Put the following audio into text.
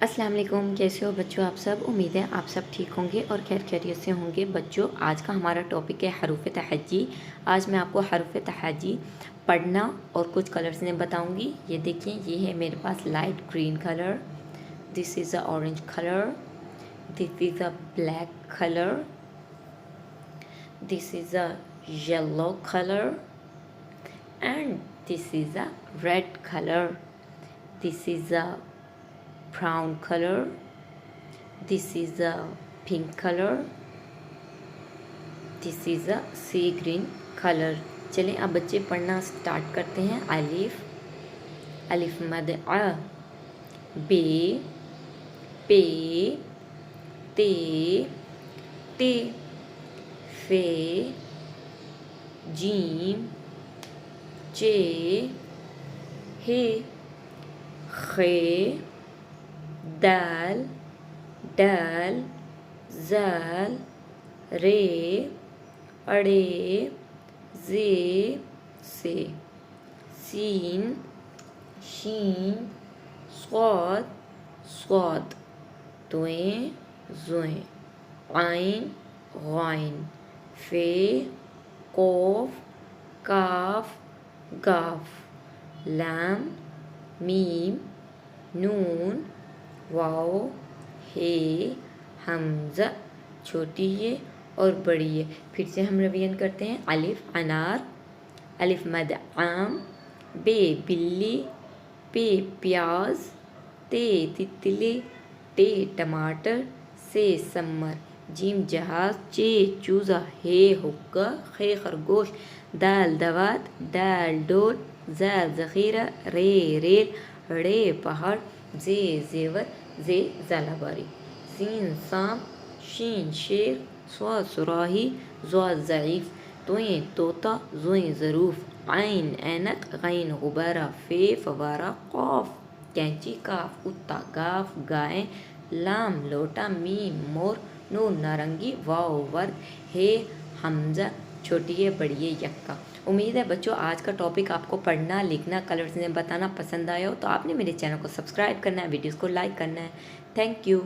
अस्सलाम वालेकुम। कैसे हो बच्चों आप सब। उम्मीद है आप सब ठीक होंगे और खैर खैरियत से होंगे। बच्चों आज का हमारा टॉपिक है हरूफ तहज्जी। आज मैं आपको हरूफ तहज्जी पढ़ना और कुछ कलर्स में बताऊंगी। ये देखिए, ये है मेरे पास light green colour, this is a orange colour, this is a black colour, this is a yellow colour and this is a red colour, this is a brown color, this is a pink color, this is a sea green color। चलें अब बच्चे पढ़ना start करते हैं। अलिफ, अलिफ मद अ, बे, पे, ते, ते, फे, जीम, चे, हे, खे, दाल, डाल, जाल, रे, अड़े, जे, से, सीन, शीन, स्वाद, स्वाद, दुएं, जुएं, आइन, गाइन, फे, कोफ, काफ, गाफ, लाम, मीम, नून, वाओ, हे, हमज़ा, छोटी ये और बड़ी ये। फिर से हम रिवीजन करते हैं। अलिफ अनार, अलिफ मद आम, बे बिल्ली, पे प्याज, ते तितली, टे टमाटर, से समर, जीम जहाज, चे चूज़ा, हे हुक्का, खे खरगोश, दाल दवात, दाल डोल, जा ज़ख़ीरा, रे रेल, रे पहाड़, जे जेवर, जे जालाबारी, सीन सांप, शीन शेर, स्वाद सुराही, ज़ाद ज़ईफ़, तोएं तोता, ज़ुएं ज़रूफ़, आइन ऐनक, गैन गुब्बारा, फे फवारा, कौफ कैंची, काफ कुत्ता, गाफ गाय, लाम लोटा, मीम मोर, नून नारंगी, वाओ वर्द, हे हमजा, छोटी है बड़ी है यक्का। उम्मीद है बच्चों आज का टॉपिक आपको पढ़ना लिखना कलर्स में बताना पसंद आया हो, तो आपने मेरे चैनल को सब्सक्राइब करना है, वीडियोस को लाइक करना है। Thank you.